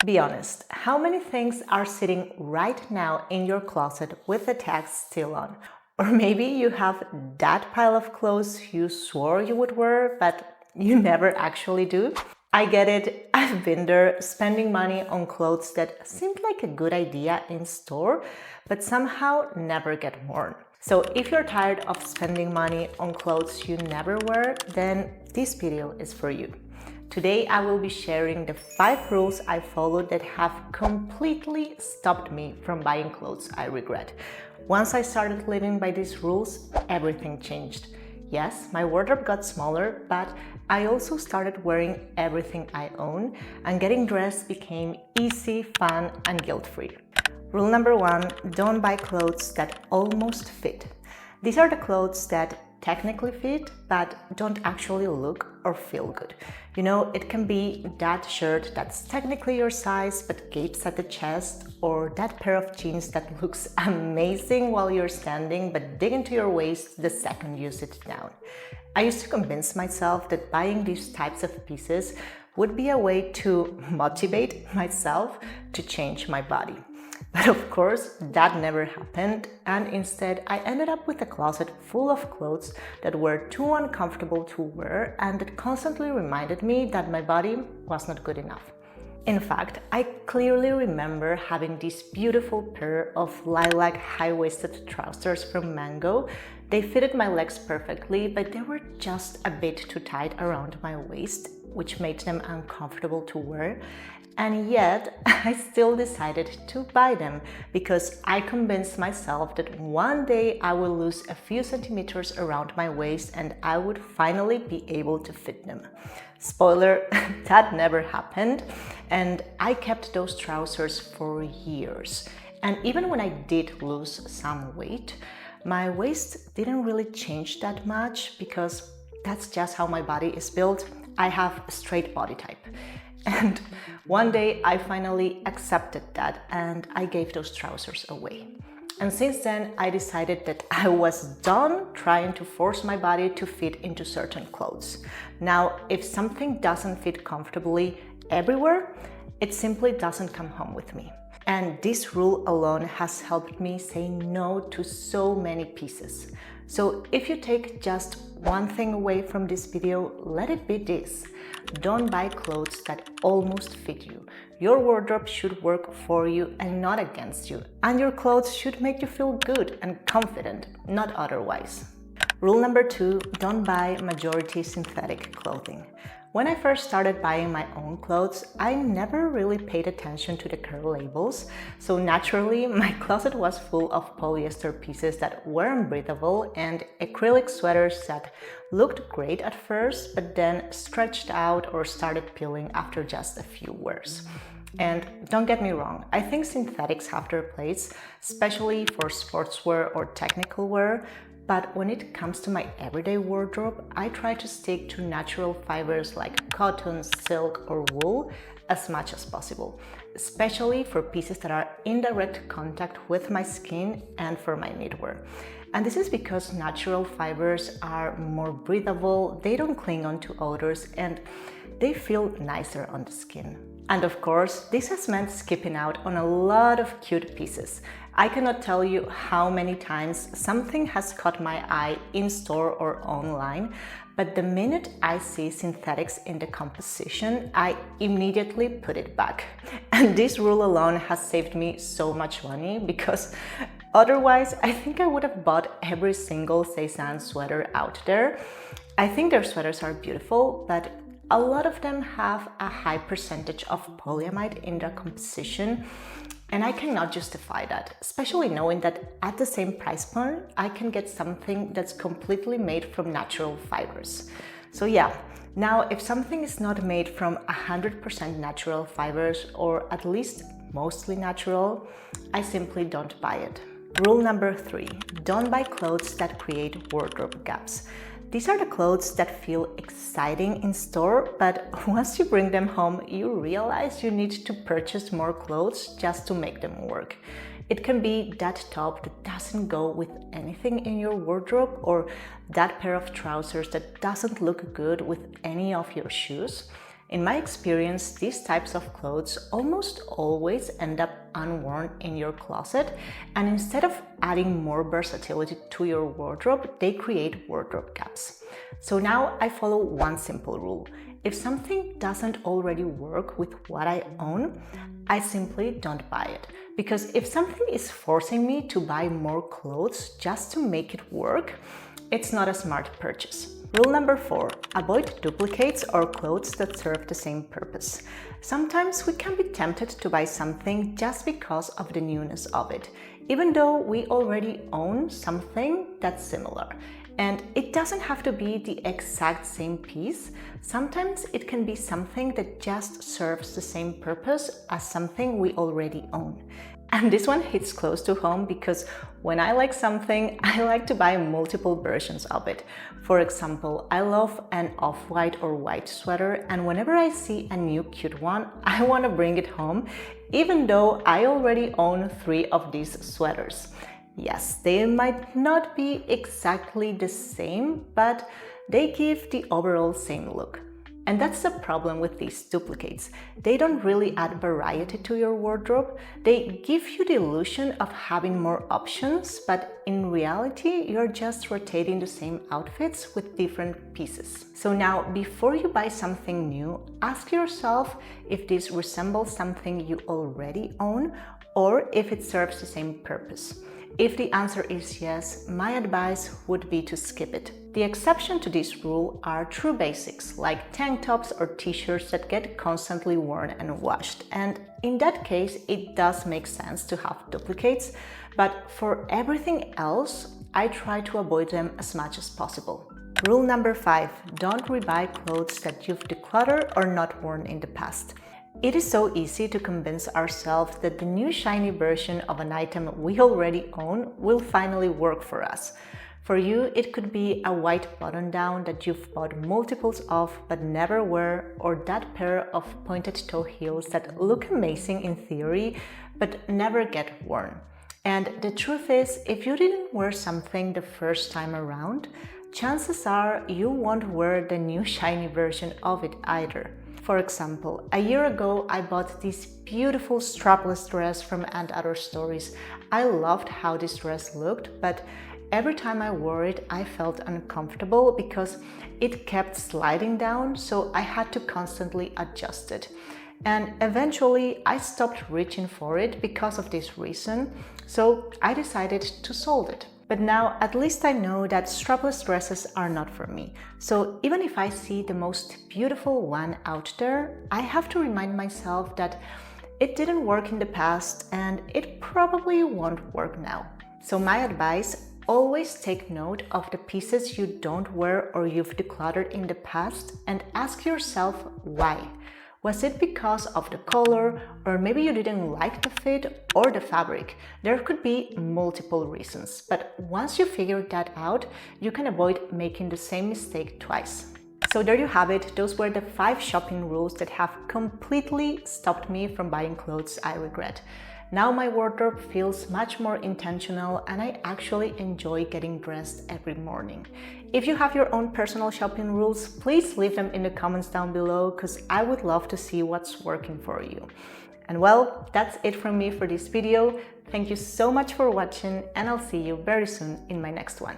Be honest, how many things are sitting right now in your closet with the tags still on? Or maybe you have that pile of clothes you swore you would wear, but you never actually do? I get it, I've been there, spending money on clothes that seemed like a good idea in store, but somehow never get worn. So if you're tired of spending money on clothes you never wear, then this video is for you. Today I will be sharing the 5 rules I followed that have completely stopped me from buying clothes I regret. Once I started living by these rules, everything changed. Yes, my wardrobe got smaller, but I also started wearing everything I own, and getting dressed became easy, fun, and guilt-free. Rule number 1, don't buy clothes that almost fit. These are the clothes that technically fit, but don't actually look or feel good. You know, it can be that shirt that's technically your size but gapes at the chest, or that pair of jeans that looks amazing while you're standing but dig into your waist the second you sit down. I used to convince myself that buying these types of pieces would be a way to motivate myself to change my body. But of course, that never happened, and instead I ended up with a closet full of clothes that were too uncomfortable to wear and that constantly reminded me that my body was not good enough. In fact, I clearly remember having this beautiful pair of lilac high-waisted trousers from Mango. They fitted my legs perfectly, but they were just a bit too tight around my waist, which made them uncomfortable to wear. And yet, I still decided to buy them because I convinced myself that one day I will lose a few centimeters around my waist and I would finally be able to fit them. Spoiler, that never happened, and I kept those trousers for years. And even when I did lose some weight, my waist didn't really change that much because that's just how my body is built. I have a straight body type. And one day I finally accepted that and I gave those trousers away. And since then I decided that I was done trying to force my body to fit into certain clothes. Now, if something doesn't fit comfortably everywhere, it simply doesn't come home with me. And this rule alone has helped me say no to so many pieces. So if you take just one thing away from this video, let it be this. Don't buy clothes that almost fit you. Your wardrobe should work for you and not against you. And your clothes should make you feel good and confident, not otherwise. Rule number 2, don't buy majority synthetic clothing. When I first started buying my own clothes, I never really paid attention to the care labels, so naturally my closet was full of polyester pieces that weren't breathable and acrylic sweaters that looked great at first but then stretched out or started peeling after just a few wears. And don't get me wrong, I think synthetics have their place, especially for sportswear or technical wear. But when it comes to my everyday wardrobe, I try to stick to natural fibers like cotton, silk, or wool as much as possible, especially for pieces that are in direct contact with my skin and for my knitwear. And this is because natural fibers are more breathable, they don't cling onto odors, and they feel nicer on the skin. And of course, this has meant skipping out on a lot of cute pieces. I cannot tell you how many times something has caught my eye in store or online, but the minute I see synthetics in the composition, I immediately put it back. And this rule alone has saved me so much money because otherwise I think I would have bought every single Cezanne sweater out there. I think their sweaters are beautiful, but a lot of them have a high percentage of polyamide in their composition, and I cannot justify that, especially knowing that at the same price point, I can get something that's completely made from natural fibers. So yeah, now if something is not made from 100% natural fibers, or at least mostly natural, I simply don't buy it. Rule number 3, don't buy clothes that create wardrobe gaps. These are the clothes that feel exciting in store, but once you bring them home, you realize you need to purchase more clothes just to make them work. It can be that top that doesn't go with anything in your wardrobe, or that pair of trousers that doesn't look good with any of your shoes. In my experience, these types of clothes almost always end up unworn in your closet, and instead of adding more versatility to your wardrobe, they create wardrobe gaps. So now I follow one simple rule. If something doesn't already work with what I own, I simply don't buy it. Because if something is forcing me to buy more clothes just to make it work, it's not a smart purchase. Rule number 4, avoid duplicates or clothes that serve the same purpose. Sometimes we can be tempted to buy something just because of the newness of it, even though we already own something that's similar. And it doesn't have to be the exact same piece. Sometimes it can be something that just serves the same purpose as something we already own. And this one hits close to home because when I like something, I like to buy multiple versions of it. For example, I love an off-white or white sweater, and whenever I see a new cute one, I want to bring it home, even though I already own 3 of these sweaters. Yes, they might not be exactly the same, but they give the overall same look. And that's the problem with these duplicates. They don't really add variety to your wardrobe. They give you the illusion of having more options, but in reality, you're just rotating the same outfits with different pieces. So now, before you buy something new, ask yourself if this resembles something you already own or if it serves the same purpose. If the answer is yes, my advice would be to skip it. The exception to this rule are true basics like tank tops or t-shirts that get constantly worn and washed. And in that case, it does make sense to have duplicates, but for everything else, I try to avoid them as much as possible. Rule number 5, don't rebuy clothes that you've decluttered or not worn in the past. It is so easy to convince ourselves that the new shiny version of an item we already own will finally work for us. For you, it could be a white button-down that you've bought multiples of but never wear, or that pair of pointed-toe heels that look amazing in theory but never get worn. And the truth is, if you didn't wear something the first time around, chances are you won't wear the new shiny version of it either. For example, a year ago I bought this beautiful strapless dress from & Other Stories. I loved how this dress looked, but every time I wore it I felt uncomfortable because it kept sliding down, so I had to constantly adjust it. And eventually I stopped reaching for it because of this reason, so I decided to sold it. But now at least I know that strapless dresses are not for me. So even if I see the most beautiful one out there, I have to remind myself that it didn't work in the past and it probably won't work now. So my advice, always take note of the pieces you don't wear or you've decluttered in the past and ask yourself why. Was it because of the color, or maybe you didn't like the fit or the fabric? There could be multiple reasons, but once you figure that out, you can avoid making the same mistake twice. So there you have it. Those were the 5 shopping rules that have completely stopped me from buying clothes I regret. Now my wardrobe feels much more intentional and I actually enjoy getting dressed every morning. If you have your own personal shopping rules, please leave them in the comments down below because I would love to see what's working for you. And well, that's it from me for this video. Thank you so much for watching and I'll see you very soon in my next one.